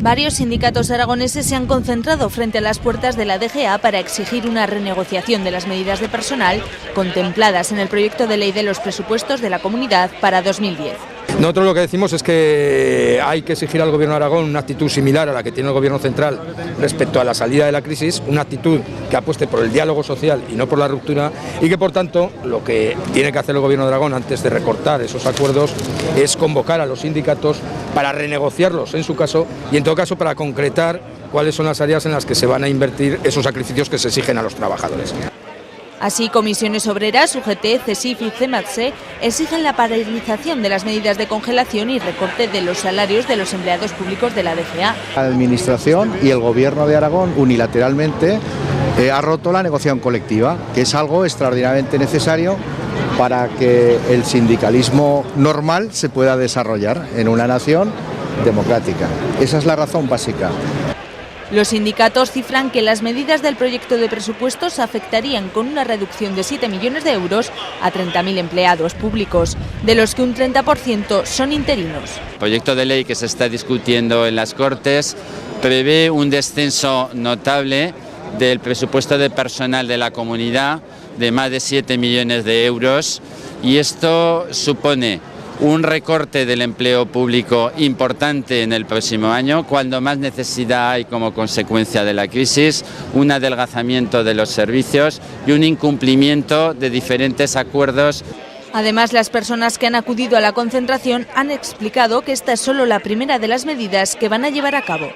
Varios sindicatos aragoneses se han concentrado frente a las puertas de la DGA para exigir una renegociación de las medidas de personal contempladas en el proyecto de ley de los presupuestos de la comunidad para 2010. Nosotros lo que decimos es que hay que exigir al Gobierno de Aragón una actitud similar a la que tiene el Gobierno central respecto a la salida de la crisis, una actitud que apueste por el diálogo social y no por la ruptura, y que por tanto lo que tiene que hacer el Gobierno de Aragón antes de recortar esos acuerdos es convocar a los sindicatos para renegociarlos en su caso y en todo caso para concretar cuáles son las áreas en las que se van a invertir esos sacrificios que se exigen a los trabajadores. Así, Comisiones Obreras, UGT, CESIF y CEMATSE exigen la paralización de las medidas de congelación y recorte de los salarios de los empleados públicos de la DGA. La Administración y el Gobierno de Aragón unilateralmente ha roto la negociación colectiva, que es algo extraordinariamente necesario para que el sindicalismo normal se pueda desarrollar en una nación democrática. Esa es la razón básica. Los sindicatos cifran que las medidas del proyecto de presupuestos afectarían con una reducción de 7 millones de euros a 30.000 empleados públicos, de los que un 30% son interinos. El proyecto de ley que se está discutiendo en las Cortes prevé un descenso notable del presupuesto de personal de la comunidad de más de 7 millones de euros y esto supone un recorte del empleo público importante en el próximo año, cuando más necesidad hay como consecuencia de la crisis, un adelgazamiento de los servicios y un incumplimiento de diferentes acuerdos. Además, las personas que han acudido a la concentración han explicado que esta es solo la primera de las medidas que van a llevar a cabo.